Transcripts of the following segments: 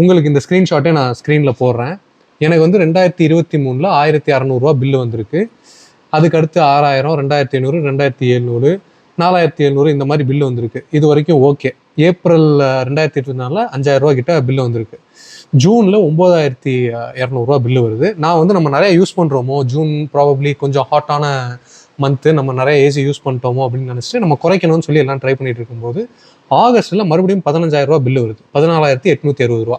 உங்களுக்கு இந்த ஸ்க்ரீன்ஷாட்டே நான் ஸ்க்ரீனில் போடுறேன். எனக்கு வந்து 2023 1600 பில்லு வந்திருக்கு. அதுக்கு அடுத்து 6000, 2500, 2700, 4700 இந்த மாதிரி பில்லு வந்திருக்கு. இது வரைக்கும் ஓகே. ஏப்ரல் 2024 5000 கிட்ட பில்லு வந்திருக்கு. ஜூனில் 9200 பில்லு வருது. நான் வந்து நம்ம நிறைய யூஸ் பண்ணுறோமோ, ஜூன் ப்ராபப்ளி கொஞ்சம் ஹாட்டான மந்த்து, நம்ம நிறைய ஏசி யூஸ் பண்ணிட்டோமோ அப்படின்னு நினச்சிட்டு நம்ம குறைக்கணும்னு சொல்லி எல்லாம் ட்ரை பண்ணிட்டு இருக்கும்போது ஆகஸ்ட்டில் மறுபடியும் 15000 பில்லு வருது. 14860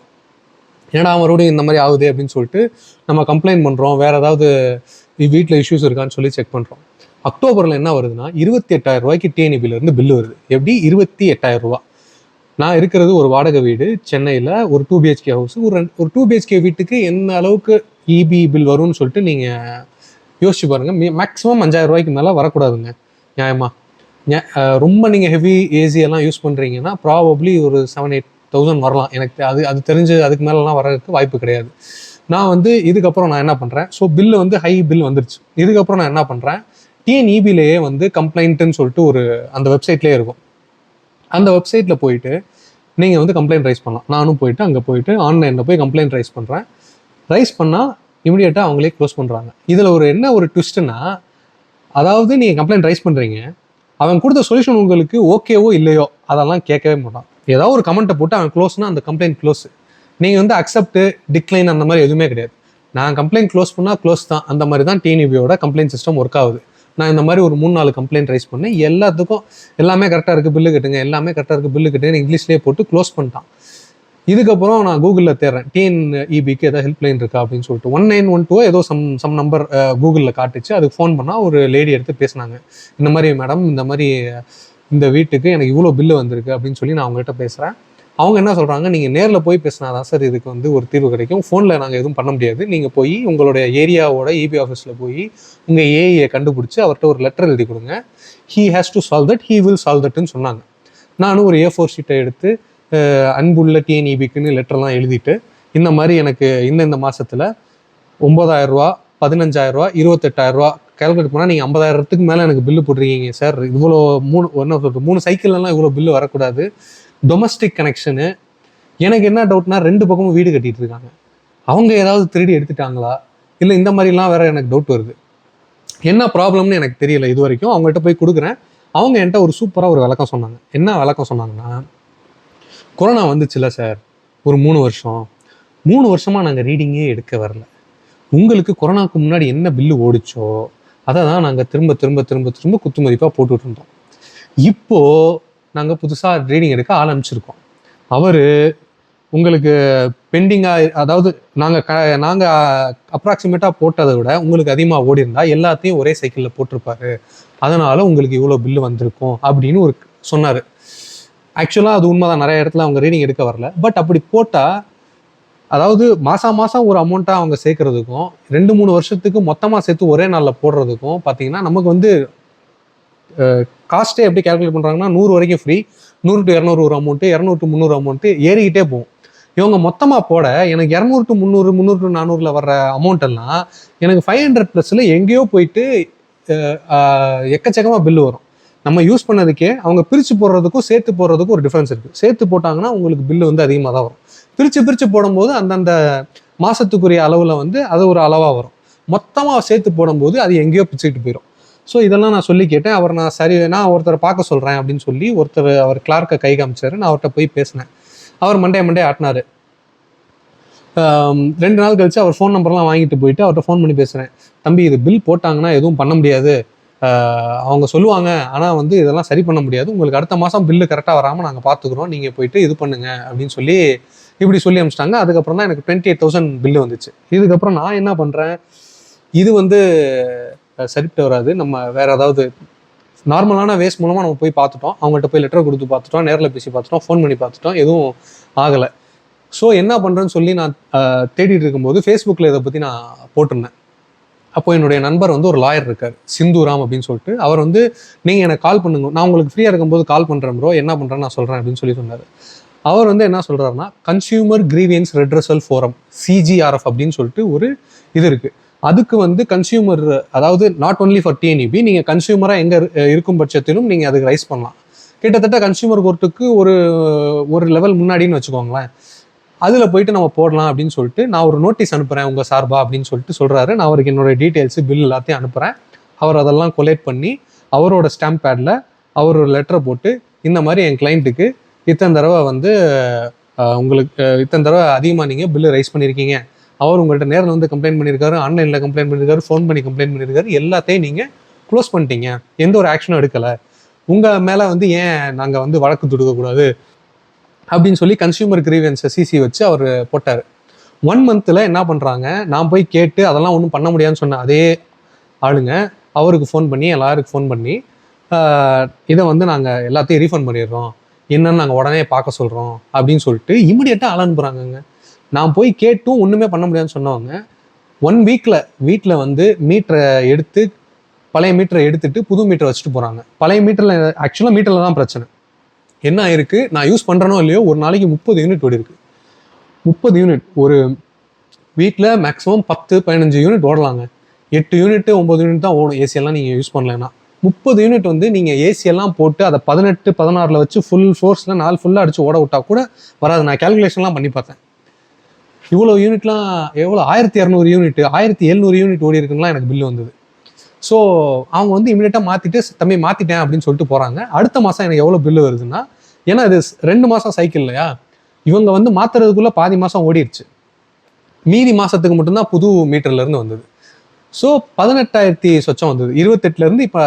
ஏன்னா மறுபடியும் இந்த மாதிரி ஆகுது அப்படின்னு சொல்லிட்டு நம்ம கம்ப்ளைண்ட் பண்ணுறோம். வேறு ஏதாவது வீட்டில் இஷ்யூஸ் இருக்கான்னு சொல்லி செக் பண்ணுறோம். அக்டோபரில் என்ன வருதுன்னா 28,000 டிஎன்இபிலேருந்து பில்லு வருது. எப்படி? 28,000. நான் இருக்கிறது ஒரு வாடகை வீடு சென்னையில், ஒரு 2 BHK ஹவுஸ். ஒரு 2 BHK வீட்டுக்கு என்ன அளவுக்கு இபி பில் வரும்னு சொல்லிட்டு நீங்கள் யோசிச்சு பாருங்கள். மேக்ஸிமம் 5000 மேலே வரக்கூடாதுங்க நியாயமாக. ரொம்ப நீங்கள் ஹெவி ஏசி எல்லாம் யூஸ் பண்ணுறீங்கன்னா ப்ராபப்ளி ஒரு 7-8,000 வரலாம். எனக்கு அது தெரிஞ்சு அதுக்கு மேலெலாம் வரதுக்கு வாய்ப்பு கிடையாது. நான் வந்து இதுக்கப்புறம் நான் என்ன பண்ணுறேன், ஸோ பில்லு வந்து ஹை பில் வந்துருச்சு. இதுக்கப்புறம் நான் என்ன பண்ணுறேன், டிஎன்இபிலேயே வந்து கம்ப்ளைண்ட்டுன்னு சொல்லிட்டு ஒரு அந்த வெப்சைட்லேயே இருக்கும். அந்த வெப்சைட்டில் போயிட்டு நீங்கள் வந்து கம்ப்ளைண்ட் ரைஸ் பண்ணலாம். நானும் போயிட்டு அங்கே போயிட்டு ஆன்லைனில் போய் கம்ப்ளைண்ட் ரைஸ் பண்ணுறேன். ரைஸ் பண்ணால் இமீடியட்டாக அவங்களே க்ளோஸ் பண்ணுறாங்க. இதில் என்ன ஒரு ட்விஸ்ட்டுன்னா, அதாவது நீங்கள் கம்ப்ளைண்ட் ரைஸ் பண்ணுறீங்க, அவன் கொடுத்த சொல்யூஷன் உங்களுக்கு ஓகேவோ இல்லையோ அதெல்லாம் கேட்கவே மாட்டான். ஏதாவது ஒரு கமெண்ட்டை போட்டு அவன் க்ளோஸ்னா அந்த கம்ப்ளைண்ட் க்ளோஸ். நீங்கள் வந்து அக்செப்ட், டிக்ளைன் அந்த மாதிரி எதுவுமே கிடையாது. நான் கம்ப்ளைண்ட் க்ளோஸ் பண்ணால் க்ளோஸ் தான். அந்த மாதிரி தான் டிஎன்இபியோட கம்ப்ளைண்ட் சிஸ்டம் ஒர்க் ஆகுது. நான் இந்த மாதிரி ஒரு 3-4 கம்ப்ளைண்ட் ரைஸ் பண்ணேன். எல்லாத்துக்கும் எல்லாமே கரெக்டாக இருக்குது, பில்லு கட்டுங்க, எல்லாமே கரெக்டாக இருக்குது, பில்லு கட்டுங்க, இங்கிலீஷ்லேயே போட்டு க்ளோஸ் பண்ணிட்டான். இதுக்கப்புறம் நான் கூகுளில் தேடுறேன், டிஎன்இபிக்கு ஏதாவது ஹெல்ப்லைன் இருக்கா அப்படின்னு சொல்லிட்டு. 1912 ஏதோ சம் நம்பர் கூகுளில் காட்டுச்சு. அதுக்கு ஃபோன் பண்ணால் ஒரு லேடி எடுத்து பேசினாங்க. இந்த மாதிரி மேடம், இந்த மாதிரி இந்த வீட்டுக்கு எனக்கு இவ்வளோ பில்லு வந்திருக்கு அப்படின்னு சொல்லி நான் அவங்ககிட்ட பேசுகிறேன். அவங்க என்ன சொல்கிறாங்க, நீங்கள் நேரில் போய் பேசினா தான் சார் இதுக்கு வந்து ஒரு தீர்வு கிடைக்கும். ஃபோனில் நாங்கள் எதுவும் பண்ண முடியாது. நீங்கள் போய் உங்களுடைய ஏரியாவோட இபி ஆஃபீஸில் போய் உங்கள் ஏஐயை கண்டுபிடிச்சி அவர்கிட்ட ஒரு லெட்டர் எழுதி கொடுங்க. He has to solve that, he will solve தட்னு சொன்னாங்க. நானும் ஒரு A4 ஷீட்டை எடுத்து அன்புள்ள டிஎன்இபிக்குன்னு லெட்டர்லாம் எழுதிட்டு, இந்த மாதிரி எனக்கு இந்த மாதத்தில் 9,000, 15,000, 28,000 கால்குலேட் பண்ணால் நீங்கள் 50,000க்கு மேலே எனக்கு பில்லு போட்டிருக்கீங்க சார். இவ்வளோ 3 சைக்கிள்லாம் இவ்வளோ பில்லு வரக்கூடாது. Domestic connection. எனக்கு என்ன டவுட்னா, 2 பக்கமும் வீடு கட்டிட்டு இருக்காங்க. அவங்க ஏதாவது திருடி எடுத்துட்டாங்களா இல்லை இந்த மாதிரிலாம் வேற எனக்கு டவுட் வருது. என்ன ப்ராப்ளம்னு எனக்கு தெரியல இது வரைக்கும். அவங்கள்ட்ட போய் கொடுக்குறேன். அவங்க என்கிட்ட ஒரு சூப்பராக ஒரு விளக்கம் சொன்னாங்க. என்ன விளக்கம் சொன்னாங்கன்னா, கொரோனா வந்துச்சுல்ல சார், ஒரு 3 வருஷமாக நாங்கள் ரீடிங்கே எடுக்க வரல. உங்களுக்கு கொரோனாவுக்கு முன்னாடி என்ன பில்லு ஓடிச்சோ அதை தான் நாங்கள் திரும்ப திரும்ப திரும்ப திரும்ப குத்து மதிப்பாக போட்டுட்டு இருந்தோம். இப்போது நாங்கள் புதுசாக ரீடிங் எடுக்க ஆரம்பிச்சிருக்கோம். அவர் உங்களுக்கு பெண்டிங்காக, அதாவது நாங்கள் அப்ராக்சிமேட்டாக போட்டதை விட உங்களுக்கு அதிகமாக ஓடி இருந்தால் எல்லாத்தையும் ஒரே சைக்கிளில் போட்டிருப்பாரு, அதனால் உங்களுக்கு இவ்வளோ பில்லு வந்திருக்கும் அப்படின்னு ஒரு சொன்னார். ஆக்சுவலாக அது உண்மைதான், நிறைய இடத்துல அவங்க ரீடிங் எடுக்க வரல. பட் அப்படி போட்டால், அதாவது மாதம் ஒரு அமௌண்ட்டாக அவங்க சேர்க்கறதுக்கும் 2-3 வருஷத்துக்கு மொத்தமாக சேர்த்து ஒரே நாளில் போடுறதுக்கும் பார்த்தீங்கன்னா நமக்கு வந்து காஸ்ட்டே எப்படி கேல்குலேட் பண்ணுறாங்கன்னா 100 வரைக்கும் ஃப்ரீ, 100 to 200 ஒரு அமௌண்ட்டு, 200 to 300 அமௌண்ட்டு ஏறிக்கிட்டே போகும். இவங்க மொத்தமாக போட எனக்கு 200 to 300, 300 to 400 வர்ற அமௌண்ட் எல்லாம் எனக்கு 500+ எங்கேயோ போயிட்டு எக்கச்சக்கமாக பில்லு வரும். நம்ம யூஸ் பண்ணதுக்கே அவங்க பிரித்து போடுறதுக்கும் சேர்த்து போடுறதுக்கும் ஒரு டிஃப்ரென்ஸ் இருக்குது. சேர்த்து போட்டாங்கன்னா உங்களுக்கு பில்லு வந்து அதிகமாக தான் வரும். பிரித்து போடும்போது அந்தந்த மாதத்துக்குரிய அளவில் வந்து அது ஒரு அளவாக வரும். மொத்தமாக சேர்த்து போடும்போது அது எங்கேயோ பிச்சுக்கிட்டு போயிடும். ஸோ இதெல்லாம் நான் சொல்லி கேட்டேன். நான் ஒருத்தரை பார்க்க சொல்கிறேன் அப்படின்னு சொல்லி அவர் கிளார்க்கை கை காமிச்சார். நான் அவர்கிட்ட போய் பேசினேன். அவர் மண்டே ஆட்டினார். 2 நாள் கழிச்சு அவர் ஃபோன் நம்பர்லாம் வாங்கிட்டு போயிட்டு அவர்கிட்ட ஃபோன் பண்ணி பேசுகிறேன். தம்பி, இது பில் போட்டாங்கன்னா எதுவும் பண்ண முடியாது, அவங்க சொல்லுவாங்க, ஆனால் வந்து இதெல்லாம் சரி பண்ண முடியாது, உங்களுக்கு அடுத்த மாதம் பில்லு கரெக்டாக வராமல் நாங்கள் பார்த்துக்குறோம், நீங்கள் போயிட்டு இது பண்ணுங்க அப்படின்னு சொல்லி இப்படி சொல்லி அனுப்பிச்சிட்டாங்க. அதுக்கப்புறம் தான் எனக்கு 28,000 பில்லு வந்துச்சு. இதுக்கப்புறம் நான் என்ன பண்ணுறேன், இது வந்து சரிப்பட்டு வராது, நம்ம வேறு ஏதாவது நார்மலான வேஸ் மூலமாக நம்ம போய் பார்த்துட்டோம், அவங்கள்ட்ட போய் லெட்டர் கொடுத்து பார்த்துட்டோம், நேரில் பேசி பார்த்துட்டோம், ஃபோன் பண்ணி பார்த்துட்டோம், எதுவும் ஆகலை. ஸோ என்ன பண்ணுறேன்னு சொல்லி நான் தேடிட்டு இருக்கும்போது ஃபேஸ்புக்கில் இதை பற்றி நான் போட்டிருந்தேன். அப்போ என்னுடைய நண்பர் வந்து ஒரு லாயர் இருக்கார், சிந்துராம் அப்படின்னு சொல்லிட்டு. அவர் வந்து நீங்கள் எனக்கு கால் பண்ணுங்க, நான் உங்களுக்கு ஃப்ரீயாக இருக்கும்போது கால் பண்ணுறேன் ப்ரோ, என்ன பண்ணுறேன்னு நான் சொல்கிறேன் அப்படின்னு சொல்லி சொன்னார். அவர் வந்து என்ன சொல்கிறாருன்னா, consumer grievance redressal forum, CGRF அப்படின்னு சொல்லிட்டு ஒரு இது இருக்குது. அதுக்கு வந்து கன்சியூமர், அதாவது நாட் ஒன்லி ஃபார் டிஎன்இபி, நீங்கள் கன்சியூமராக எங்கே இருக்கும் பட்சத்திலும் நீங்கள் அதுக்கு ரைஸ் பண்ணலாம். கிட்டத்தட்ட கன்சியூமர் கோர்ட்டுக்கு ஒரு லெவல் முன்னாடின்னு வச்சுக்கோங்களேன். அதில் போயிட்டு நம்ம போடலாம் அப்படின்னு சொல்லிட்டு நான் ஒரு நோட்டீஸ் அனுப்புகிறேன் உங்கள் சார்பா அப்படின்னு சொல்லிட்டு சொல்கிறாரு. நான் அவருக்கு என்னோட டீட்டெயில்ஸு பில் எல்லாத்தையும் அனுப்புகிறேன். அவர் அதெல்லாம் கொலேட் பண்ணி அவரோட ஸ்டாம்ப் பேடில் அவர் ஒரு லெட்டரை போட்டு இந்த மாதிரி என் கிளைண்ட்டுக்கு இத்தனை தடவை வந்து உங்களுக்கு இத்தனை தடவை அதிகமாக நீங்கள் பில்லு ரைஸ் பண்ணியிருக்கீங்க, அவர் உங்கள்கிட்ட நேரில் வந்து கம்ப்ளைண்ட் பண்ணியிருக்காரு, ஆன்லைனில் கம்ப்ளைண்ட் பண்ணியிருக்காரு, ஃபோன் பண்ணி கம்ப்ளைண்ட் பண்ணியிருக்காரு, எல்லாத்தையும் நீங்கள் க்ளோஸ் பண்ணிட்டீங்க, எந்த ஒரு ஆக்ஷனும் எடுக்கலை, உங்கள் மேலே வந்து ஏன் நாங்கள் வந்து வழக்கு தொடுக்கக்கூடாது அப்படின்னு சொல்லி கன்சியூமர் கிரீவன்ஸை சிசி வச்சு அவர் போட்டார். 1 monthல என்ன பண்ணுறாங்க, நான் போய் கேட்டு அதெல்லாம் ஒன்றும் பண்ண முடியாதுன்னு சொன்ன அதே ஆளுங்க அவருக்கு ஃபோன் பண்ணி எல்லாருக்கும் ஃபோன் பண்ணி இதை வந்து நாங்கள் எல்லாத்தையும் ரீஃபண்ட் பண்ணிடுறோம், என்னன்னு நாங்கள் உடனே பார்க்க சொல்கிறோம் அப்படின்னு சொல்லிட்டு இமிடியேட்டாக ஆள் அனுப்புகிறாங்கங்க. நான் போய் கேட்டும் ஒன்றுமே பண்ண முடியாதுன்னு சொன்னவங்க 1 weekல வீட்டில் வந்து மீட்டரை எடுத்து பழைய மீட்டரை எடுத்துட்டு புது மீட்டரை வச்சுட்டு போகிறாங்க. பழைய மீட்டரில் ஆக்சுவலாக மீட்டரில் தான் பிரச்சனை. என்ன ஆயிருக்கு, நான் யூஸ் பண்ணுறனோ இல்லையோ ஒரு நாளைக்கு 30 யூனிட் ஓடி இருக்கு. 30 யூனிட் ஒரு வீட்டில் மேக்ஸிமம் 10-15 யூனிட் ஓடலாங்க. 8 யூனிட் 9 யூனிட் தான் ஓடும் ஏசியெல்லாம் நீங்கள் யூஸ் பண்ணலைன்னா. 30 யூனிட் வந்து நீங்கள் ஏசியெல்லாம் போட்டு அதை 18-16 வச்சு ஃபுல் ஃபோர்ஸில் நாள் ஃபுல்லாக அடிச்சு ஓட விட்டா கூட வராது. நான் கேல்குலேஷன்லாம் பண்ணி பார்த்தேன். இவ்வளோ யூனிட்லாம் எவ்வளோ 1200 யூனிட் 1700 யூனிட் ஓடி இருக்குன்னா எனக்கு பில்லு வந்தது. ஸோ அவங்க வந்து இமீடியட்டாக மாற்றிட்டு தம்பி மாற்றிட்டேன் அப்படின்னு சொல்லிட்டு போகிறாங்க. அடுத்த மாதம் எனக்கு எவ்வளோ பில்லு வருதுன்னா, ஏன்னா இது 2 மாதம் சைக்கிள் இல்லையா, இவங்க வந்து மாற்றுறதுக்குள்ளே பாதி மாதம் ஓடிடுச்சு, மீதி மாதத்துக்கு மட்டும்தான் புது மீட்டர்லேருந்து வந்தது. ஸோ 18,000 சொச்சம் வந்தது. 28லேருந்து இப்போ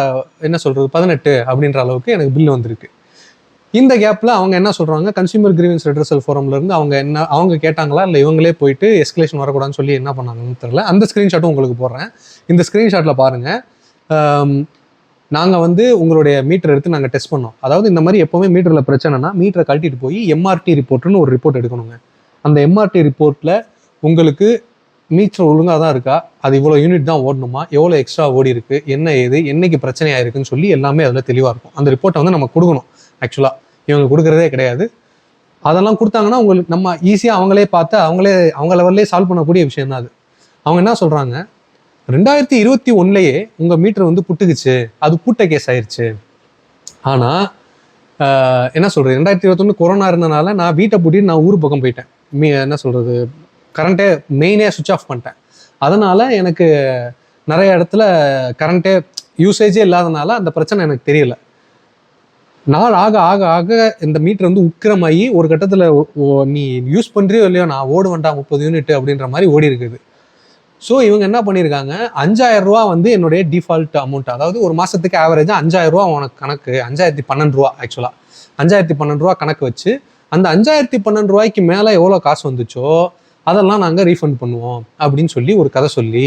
என்ன சொல்கிறது 18 அப்படின்ற அளவுக்கு எனக்கு பில்லு வந்திருக்கு. இந்த கேப்பில் அவங்க என்ன சொல்கிறாங்க, கன்சியூமர் கிரீவன்ஸ் ரெட்ரஸல் ஃபோரம்லேருந்து அவங்க கேட்டாங்களா இல்லை இவங்களே போயிட்டு எஸ்கலேஷன் வரக்கூடாதுன்னு சொல்லி என்ன பண்ணாங்கன்னு தெரியல. அந்த ஸ்க்ரீன்ஷாட்டும் உங்களுக்கு போடுறேன். இந்த ஸ்க்ரீன்ஷாட்டில் பாருங்கள், நாங்கள் வந்து உங்களுடைய மீட்டர் எடுத்து நாங்கள் டெஸ்ட் பண்ணோம். அதாவது இந்த மாதிரி எப்போவுமே மீட்டரில் பிரச்சனைனா மீட்டரை கழட்டிட்டு போய் எம்ஆர்டி ரிப்போர்ட்டுன்னு ஒரு ரிப்போர்ட் எடுக்கணுங்க. அந்த எம்ஆர்டி ரிப்போர்ட்டில் உங்களுக்கு மீட்டர் ஒழுங்காக தான் இருக்கா, அது இவ்வளோ யூனிட் தான் ஓடணுமா, எவ்வளோ எக்ஸ்ட்ரா ஓடி இருக்குது, என்ன ஏது, என்னைக்கு பிரச்சனை ஆயிருக்குன்னு சொல்லி எல்லாமே அதில் தெளிவாக இருக்கும். அந்த ரிப்போர்ட்டை வந்து நம்ம கொடுக்கணும். ஆக்சுவலாக இவங்க கொடுக்குறதே கிடையாது. அதெல்லாம் கொடுத்தாங்கன்னா உங்களுக்கு நம்ம ஈஸியாக அவங்களே பார்த்து அவங்க லெவல்லே சால்வ் பண்ணக்கூடிய விஷயம் தான் அது. அவங்க என்ன சொல்கிறாங்க, 2021லேயே உங்கள் மீட்டர் வந்து புட்டுக்குச்சு, அது பூட்ட கேஸ் ஆயிடுச்சு. ஆனால் என்ன சொல்கிறது, 2021 கொரோனா இருந்தனால நான் வீட்டை பூட்டிட்டு நான் ஊர் பக்கம் போயிட்டேன். என்ன சொல்கிறது, கரண்ட்டே மெயினே சுவிட்ச் ஆஃப் பண்ணிட்டேன். அதனால் எனக்கு நிறைய இடத்துல கரண்ட்டே யூசேஜே இல்லாதனால அந்த பிரச்சனை எனக்கு தெரியல. நாள் ஆக ஆக ஆக இந்த மீட்டர் வந்து உக்கிரமாகி ஒரு கட்டத்தில் நீ யூஸ் பண்ணுறியோ இல்லையோ நான் ஓடு வேண்டாம் 30 யூனிட் அப்படின்ற மாதிரி ஓடி இருக்குது. ஸோ இவங்க என்ன பண்ணியிருக்காங்க, 5000 ரூபா வந்து என்னுடைய டிஃபால்ட் அமௌண்ட், அதாவது ஒரு மாதத்துக்கு ஆவரேஜாக 5000 ரூபா உனக்கு கணக்கு, 5012 ரூபா, ஆக்சுவலாக 5012 ரூபா கணக்கு வச்சு அந்த 5012 ரூபாய்க்கு மேலே எவ்வளோ காசு வந்துச்சோ அதெல்லாம் நாங்கள் ரீஃபண்ட் பண்ணுவோம் அப்படின்னு சொல்லி ஒரு கதை சொல்லி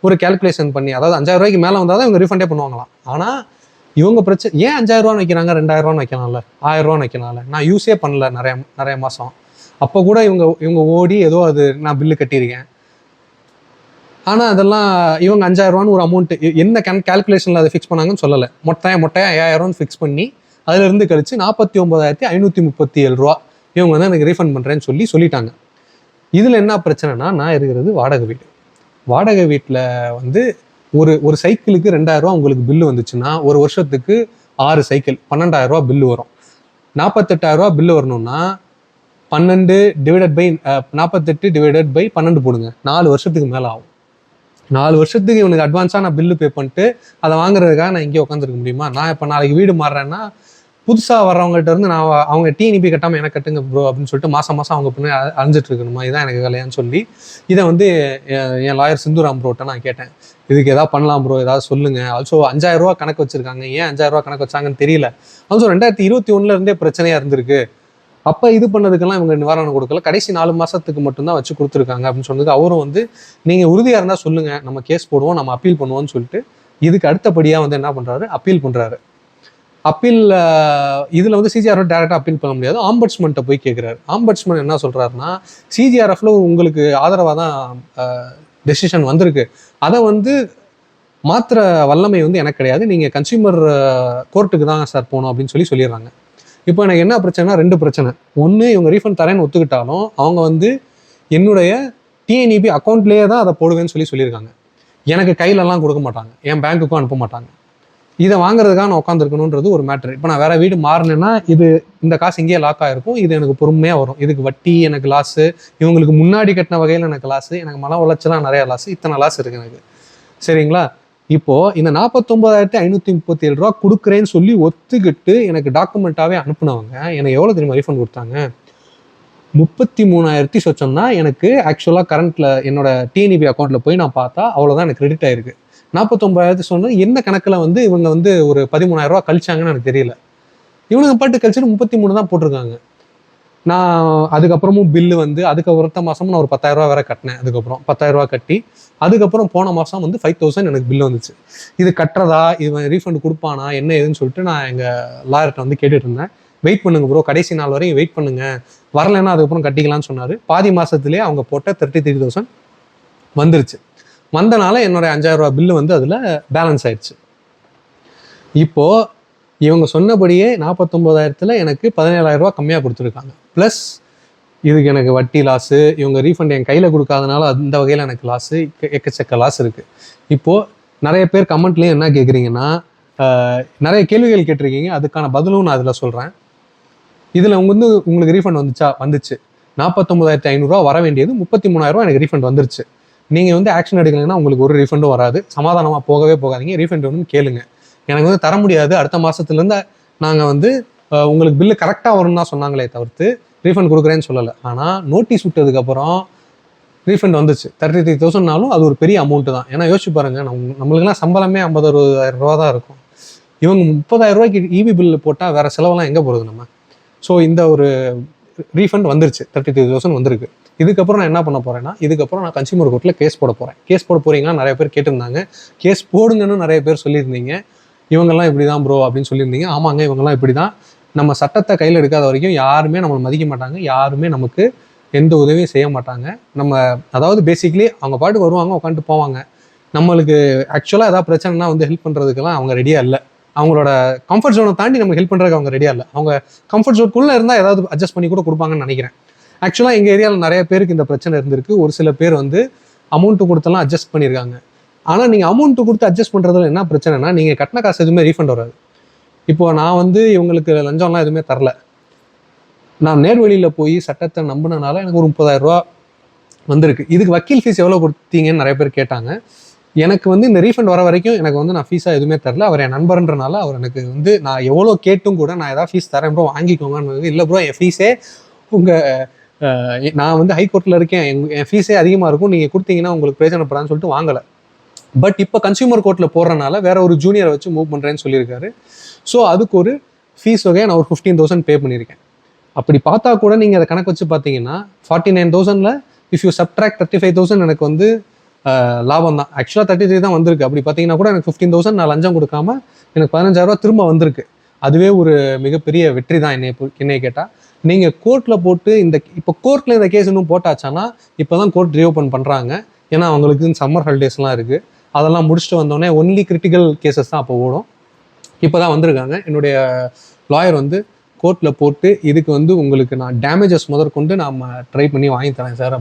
ஒரு கேல்குலேஷன் பண்ணி, அதாவது 5000 ரூபாய்க்கு மேலே வந்தால் தான் இவங்க ரீஃபண்டே பண்ணுவாங்களாம். ஆனால் இவங்க பிரச்சனை ஏன் 5000 ரூபான்னு வைக்கிறாங்க, 2000 ரூபான்னு வைக்கலாம்ல, 1000 ரூபான்னு வைக்கலாம்ல. நான் யூஸே பண்ணல நிறைய மாதம், அப்போ கூட இவங்க ஓடி ஏதோ அது நான் பில்லு கட்டியிருக்கேன். ஆனால் அதெல்லாம் இவங்க 5000 ரூபான்னு ஒரு அமௌண்ட்டு என்ன கேல்குலேஷனில் அதை ஃபிக்ஸ் பண்ணாங்கன்னு சொல்லலை. மொட்டையாக 5000 ஃபிக்ஸ் பண்ணி அதிலிருந்து கழிச்சு 49,537 ரூபா இவங்க வந்து எனக்கு ரீஃபண்ட் பண்ணுறேன்னு சொல்லிட்டாங்க. இதில் என்ன பிரச்சனைனா, நான் இருக்கிறது வாடகை வீட்டில் வந்து ஒரு சைக்கிளுக்கு 2000 ரூபா உங்களுக்கு பில்லு வந்துச்சுன்னா ஒரு வருஷத்துக்கு 6 சைக்கிள் 12,000 ரூபா பில்லு வரும். 48,000 ரூபா பில்லு வரணும்னா 48/12 போடுங்க, 4 வருஷத்துக்கு மேலே ஆகும். 4 வருஷத்துக்கு இவனுக்கு அட்வான்ஸாக நான் பில்லு பே பண்ணிட்டு அதை வாங்குறதுக்காக நான் இங்கே உட்காந்துருக்க முடியுமா? நான் இப்போ நாளைக்கு வீடு மாறுறேன்னா புதுசாக வர்றவங்கள்ட்ட இருந்து நான் அவங்க டிஎன்இபி கட்டாமல் எனக்கு கட்டுங்க ப்ரோ அப்படின்னு சொல்லிட்டு மாதம் அவங்க பின்னாடி அழிஞ்சிட்டு இருக்கணுமா? இதான் எனக்கு வேலையான்னு சொல்லி இதை வந்து என் லாயர் சிந்துராம் ப்ரோட்ட நான் கேட்டேன், இதுக்கு எதாவது பண்ணலாம் ப்ரோ, ஏதாவது சொல்லுங்கள். ஆல்சோ 5000 ரூபா கணக்கு வச்சுருக்காங்க, ஏன் 5000 ரூபா கணக்கு வச்சாங்கன்னு தெரியல. ஆல்சோ 2021 பிரச்சனையாக இருந்திருக்கு. அப்போ இது பண்ணதுக்கெல்லாம் இவங்க நிவாரணம் கொடுக்கல, கடைசி 4 மாதத்துக்கு மட்டும்தான் வச்சு கொடுத்துருக்காங்க அப்படின்னு சொன்னதுக்கு அவரும் வந்து நீங்கள் உறுதியாக இருந்தால் சொல்லுங்கள், நம்ம கேஸ் போடுவோம், நம்ம அப்பீல் பண்ணுவோம்னு சொல்லிட்டு இதுக்கு அடுத்தபடியாக வந்து என்ன பண்ணுறாரு, அப்பீல் பண்ணுறாரு. அப்பீல் இதில் வந்து சிஜிஆர்எஃப் டேரெக்டாக அப்பீல் பண்ண முடியாது, ஆம்பட்ஸ்மன்ட்டை போய் கேட்குறாரு. ஆம்பட்ஸ்மன் என்ன சொல்கிறாருன்னா, சிஜிஆர்எஃப்ல உங்களுக்கு ஆதரவாக தான் டெசிஷன் வந்திருக்கு, அதை வந்து மாத்திர வல்லமை வந்து எனக்கு கிடையாது, நீங்கள் கன்சியூமர் கோர்ட்டுக்கு தான் சார் போகணும் அப்படின்னு சொல்லிடுறாங்க. இப்போ எனக்கு என்ன பிரச்சனைனா 2 பிரச்சனை. ஒன்று, இவங்க ரீஃபண்ட் தரேன்னு ஒத்துக்கிட்டாலும் அவங்க வந்து என்னுடைய டிஎன்இபி அக்கௌண்ட்லேயே தான் அதை போடுவேன்னு சொல்லியிருக்காங்க. எனக்கு கையிலலாம் கொடுக்க மாட்டாங்க, என் பேங்க்குக்கும் அனுப்ப மாட்டாங்க. இதை வாங்குறதுக்காக நான் உட்காந்துருக்கணுன்றது ஒரு மேட்ரு. இப்போ நான் வேற வீடு மாறினேன்னா இந்த காசு இங்கேயே லாக் ஆகிருக்கும். இது எனக்கு பொறுமையாக வரும். இதுக்கு வட்டி எனக்கு லாஸு, இவங்களுக்கு முன்னாடி கட்டின வகையில் எனக்கு லாஸு, எனக்கு மன உளைச்சலாம் நிறையா லாஸு, இத்தனை லாஸ் இருக்குது எனக்கு. சரிங்களா? இப்போது இந்த 49,537 ரூபா கொடுக்குறேன்னு சொல்லி ஒத்துக்கிட்டு எனக்கு டாக்குமெண்ட்டாகவே அனுப்புனவங்க எனக்கு எவ்வளோ தெரியுமா ரீஃபண்ட் கொடுத்தாங்க? 33,000 சொச்சம்னா எனக்கு ஆக்சுவலாக கரண்ட்டில் என்னோட டிஎன்இபி அக்கௌண்ட்டில் போய் நான் பார்த்தா அவ்வளோதான் எனக்கு கிரெடிட் ஆயிருக்கு. 49,000 சொன்னால் என்ன கணக்கில் இவங்க ஒரு 13,000 ரூபா கழிச்சாங்கன்னு எனக்கு தெரியல. இவனுங்க பாட்டு கழிச்சுட்டு 33 தான் போட்டிருக்காங்க. நான் அதுக்கப்புறமும் பில்லு அதுக்கு ஒருத்த மாதமும் நான் ஒரு 10,000 ரூபா வேற கட்டினேன். அதுக்கப்புறம் 10,000 ரூபா கட்டி அதுக்கப்புறம் போன மாதம் 5,000 எனக்கு பில்லு வந்துச்சு. இது கட்டுறதா, இது ரீஃபண்ட் கொடுப்பானா என்ன ஏதுன்னு சொல்லிட்டு நான் எங்கள் லாயர்கிட்ட கேட்டுட்டு இருந்தேன். வெயிட் பண்ணுங்க ப்ரோ, கடைசி நாள் வரையும் வெயிட் பண்ணுங்க, வரலைன்னா அதுக்கப்புறம் கட்டிக்கலாம்னு சொன்னார். பாதி மாதத்துலேயே அவங்க போட்ட 33,000 வந்துருச்சு. வந்தனால என்னோட 5,000 ரூபா பில்லு அதில் பேலன்ஸ் ஆயிடுச்சு. இப்போது இவங்க சொன்னபடியே 49,000 எனக்கு 17,000 ரூபா கம்மியாக கொடுத்துருக்காங்க. ப்ளஸ் இதுக்கு எனக்கு வட்டி லாஸு, இவங்க ரீஃபண்ட் என் கையில் கொடுக்காதனால அந்த வகையில் எனக்கு லாஸு, எக்கச்சக்க லாஸ் இருக்குது. இப்போது நிறைய பேர் கமெண்ட்லேயும் என்ன கேட்குறீங்கன்னா, நிறைய கேள்விகள் கேட்டிருக்கீங்க, அதுக்கான பதிலும் நான் அதில் சொல்கிறேன். இதில் உங்களுக்கு ரீஃபண்ட் வந்துச்சு. 49,500 ரூபா வர வேண்டியது 33,000 ரூபா எனக்கு ரீஃபண்ட் வந்துருச்சு. நீங்கள் ஆக்ஷன் எடுக்கலைன்னா உங்களுக்கு ஒரு ரீஃபண்டும் வராது. சமாதானமாக போகவே போகாதீங்க. ரீஃபண்ட் கேளுங்க. எனக்கு தர முடியாது, அடுத்த மாதத்துலேருந்து நாங்கள் உங்களுக்கு பில்லு கரெக்டாக வரும்னு தான் சொன்னாங்களே தவிர்த்து ரீஃபண்ட் கொடுக்குறேன்னு சொல்லலை. ஆனால் நோட்டீஸ் விட்டதுக்கப்புறம் ரீஃபண்ட் வந்துச்சு. 33,000னாலும் அது ஒரு பெரிய அமௌண்ட்டு தான். ஏன்னா யோசிச்சு பாருங்கள், நம்மளுக்கெல்லாம் சம்பளமே 50,000-60,000 ரூபா தான் இருக்கும். இவங்க 30,000 ரூபாய்க்கு இபி பில்லு போட்டால் வேறு செலவெல்லாம் எங்கே போகிறது நம்ம? ஸோ இந்த ஒரு ரீஃபண்ட் வந்துருச்சு, 33,000 வந்திருக்கு. இதுக்கப்புறம் நான் என்ன பண்ண போகிறேன்னா, இதுக்கப்புறம் நான் கன்சியூமர் கோர்ட்டில் கேஸ் போட போகிறேன். கேஸ் போட போகிறீங்கன்னா நிறைய பேர் கேட்டிருந்தாங்க. கேஸ் போடுங்கன்னு நிறைய பேர் சொல்லியிருந்தீங்க. இவங்கெல்லாம் இப்படி தான் ப்ரோ அப்படின்னு சொல்லியிருந்தீங்க. ஆமாங்க, இவங்கெல்லாம் இப்படி தான். நம்ம சட்டத்தை கையில் எடுக்காத வரைக்கும் யாருமே நம்மளை மதிக்க மாட்டாங்க, யாருமே நமக்கு எந்த உதவியும் செய்ய மாட்டாங்க. அதாவது பேசிக்லி அவங்க பாட்டுக்கு வருவாங்க, உட்காந்துட்டு போவாங்க. நம்மளுக்கு ஆக்சுவலாக ஏதாவது பிரச்சனைனா ஹெல்ப் பண்ணுறதுக்கெல்லாம் அவங்க ரெடியாக இல்லை. அவங்களோட கம்ஃபர்ட் ஜோனை தாண்டி நமக்கு ஹெல்ப் பண்ணுறதுக்கு அவங்க ரெடியாக இல்லை. அவங்க கம்ஃபர்ட் ஜோனுக்குள்ளே இருந்தால் ஏதாவது அட்ஜஸ்ட் பண்ணி கூட கொடுப்பாங்கன்னு நினைக்கிறேன். ஆக்சுவலாக எங்கள் ஏரியாவில் நிறைய பேருக்கு இந்த பிரச்சனை இருந்திருக்கு. ஒரு சில பேர் அமௌண்ட்டு கொடுத்தெல்லாம் அட்ஜஸ்ட் பண்ணியிருக்காங்க. ஆனால் நீங்கள் அமௌண்ட்டு கொடுத்து அட்ஜஸ்ட் பண்ணுறதுல என்ன பிரச்சனைனா, நீங்கள் கட்டின காசு எதுவுமே ரீஃபண்ட் வராது. இப்போது நான் இவங்களுக்கு லஞ்சம்லாம் எதுவுமே தரல. நான் நேர்வழியில் போய் சட்டத்தை நம்பினனால எனக்கு ஒரு 30,000 ரூபா வந்திருக்கு. இதுக்கு வக்கீல் ஃபீஸ் எவ்வளோ கொடுத்தீங்கன்னு நிறைய பேர் கேட்டாங்க. எனக்கு இந்த ரீஃபண்ட் வர வரைக்கும் எனக்கு நான் ஃபீஸாக எதுவுமே தரல. அவர் என் நண்பர்ன்றனால அவர் எனக்கு நான் எவ்வளோ கேட்டும் கூட நான் ஏதாவது ஃபீஸ் தரேன் ப்ரோ வாங்கிக்கோங்கன்னு. இல்லை ப்ரோ, என் ஃபீஸே நான் ஹைகோர்ட்டில் இருக்கேன், என் ஃபீஸே அதிகமாக இருக்கும், நீங்கள் கொடுத்தீங்கன்னா உங்களுக்கு பிரயோஜனப்படான்னு சொல்லிட்டு வாங்கலை. பட் இப்போ கன்சியூமர் கோர்ட்டில் போடுறனால வேற ஒரு ஜூனியரை வச்சு மூவ் பண்ணுறேன்னு சொல்லியிருக்காரு. ஸோ அதுக்கு ஒரு ஃபீஸ் வகையை நான் ஒரு 15,000 பே பண்ணியிருக்கேன். அப்படி பார்த்தா கூட நீங்கள் அதை கணக்கு வச்சு பார்த்தீங்கன்னா 49,000ல் இஃப் யூ சப்ட்ராக்ட் 35,000 எனக்கு லாபம் தான். ஆக்சுவலாக 33 தான் வந்திருக்கு. அப்படி பார்த்தீங்கன்னா கூட எனக்கு 15,000 நான் லஞ்சம் கொடுக்காம எனக்கு 15,000 ரூபா திரும்ப வந்திருக்கு. அதுவே ஒரு மிகப்பெரிய வெற்றி தான் என்னை கேட்டால். நீங்கள் கோர்ட்டில் போட்டு இப்போ கோர்ட்டில் இந்த கேஸ் இன்னும் போட்டாச்சானா இப்போ தான் கோர்ட் ரீஓப்பன் பண்ணுறாங்க. ஏன்னா அவங்களுக்கு சம்மர் ஹாலிடேஸ்லாம் இருக்குது. அதெல்லாம் முடிச்சுட்டு வந்தோடனே ஒன்லி கிரிட்டிக்கல் கேசஸ் தான் அப்போ ஓடும். இப்போ தான் வந்திருக்காங்க. என்னுடைய லாயர் கோர்ட்டில் போட்டு இதுக்கு உங்களுக்கு நான் டேமேஜஸ் முதற்கொண்டு நம்ம ட்ரை பண்ணி வாங்கி தரேன் சார்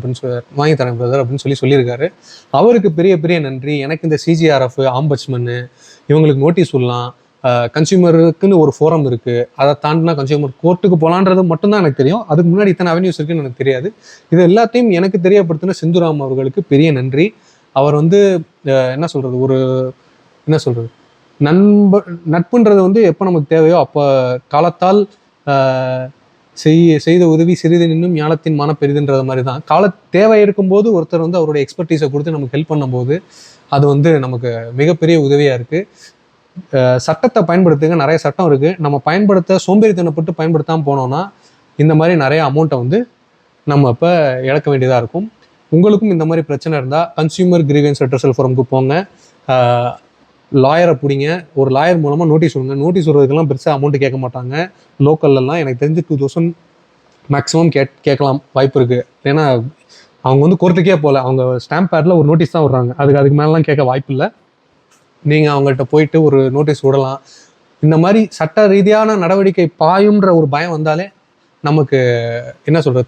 வாங்கி தரேன் பிரதர் அப்படின்னு சொல்லியிருக்காரு. அவருக்கு பெரிய பெரிய நன்றி. எனக்கு இந்த சிஜிஆர்எஃப், ஆம்பட்ஸ்மன்னு இவங்களுக்கு நோட்டீஸ் சொல்லலாம். கன்சியூமருக்குன்னு ஒரு ஃபோரம் இருக்குது. அதை தாண்டினா கன்சியூமர் கோர்ட்டுக்கு போகலான்றது மட்டும்தான் எனக்கு தெரியும். அதுக்கு முன்னாடி இத்தனை அவென்யூஸ் இருக்குன்னு எனக்கு தெரியாது. இது எல்லாத்தையும் எனக்கு தெரியப்படுத்தின செந்துராம் அவர்களுக்கு பெரிய நன்றி. அவர் என்ன சொல்கிறது நட்புன்றது எப்போ நமக்கு தேவையோ அப்போ காலத்தால் செய்த உதவி சிறிது நின்னும் ஞானத்தின் மான பெரிதுன்றது மாதிரி தான். தேவை இருக்கும்போது ஒருத்தர் அவருடைய எக்ஸ்பர்டீஸை கொடுத்து நமக்கு ஹெல்ப் பண்ணும்போது அது நமக்கு மிகப்பெரிய உதவியாக இருக்குது. சட்டத்தை பயன்படுத்துங்க, நிறைய சட்டம் இருக்குது. நம்ம சோம்பேறித்தனப்பட்டு பயன்படுத்தாமல் போனோம்னா இந்த மாதிரி நிறைய அமௌண்ட்டை நம்ம இப்போ இழக்க வேண்டியதாக இருக்கும். உங்களுக்கும் இந்த மாதிரி பிரச்சனை இருந்தால் கன்சியூமர் கிரீவன்ஸ் ரெட்ரஸல் ஃபோரமுக்கு போங்க. லாயரை பிடிங்க. ஒரு லாயர் மூலமாக நோட்டீஸ் விடுங்க. நோட்டீஸ் விடுறதுக்கெல்லாம் பெருசாக அமௌண்ட்டு கேட்க மாட்டாங்க. லோக்கல்லாம் எனக்கு தெரிஞ்சு 2,000 மேக்ஸிமம் கேட்கலாம் வாய்ப்பு இருக்குது. ஏன்னா அவங்க கோர்ட்டுக்கே போகல, அவங்க ஸ்டாம்ப் பேடில் ஒரு நோட்டீஸ் தான் விடுறாங்க. அதுக்கு மேலாம் கேட்க வாய்ப்பு இல்லை. நீங்கள் அவங்கள்ட்ட போயிட்டு ஒரு நோட்டீஸ் விடலாம். இந்த மாதிரி சட்ட ரீதியான நடவடிக்கை பாயுன்ற ஒரு பயம் வந்தாலே நமக்கு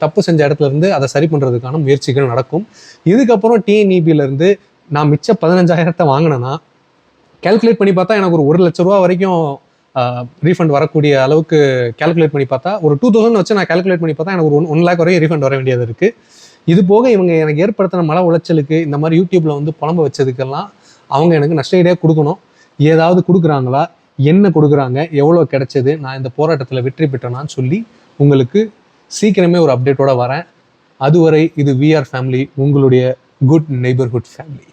தப்பு செஞ்ச இடத்துல இருந்து அதை சரி பண்ணுறதுக்கான முயற்சிகள் நடக்கும். இதுக்கப்புறம் டிஎன்இபியிலேருந்து நான் மிச்ச 15,000 வாங்கினேன்னா கேல்குலேட் பண்ணி பார்த்தா எனக்கு ஒரு 1,00,000 ரூபா வரைக்கும் ரீஃபண்ட் வரக்கூடிய அளவுக்கு கேல்குலேட் பண்ணி பார்த்தா, ஒரு 2000 வச்சு நான் கேல்குலேட் பண்ணி பார்த்தா எனக்கு ஒரு 1 lakh வரையும் ரீஃபண்ட் வர வேண்டியது இருக்குது. இது போக இவங்க எனக்கு ஏற்படுத்தின மன உளைச்சலுக்கு, இந்த மாதிரி யூடியூப்ல வந்து புலம்ப வச்சதுக்கெல்லாம் அவங்க எனக்கு நஷ்டஈடே கொடுக்கணும். ஏதாவது கொடுக்குறாங்களா, என்ன கொடுக்குறாங்க, எவ்வளோ கிடைச்சது, நான் இந்த போராட்டத்தில் வெற்றி பெற்றேனான்னு சொல்லி உங்களுக்கு சீக்கிரமே ஒரு அப்டேட்டோட வரேன். அதுவரை இது VR ஃபேமிலி, உங்களுடைய குட் நெய்பர்ஹுட் ஃபேமிலி.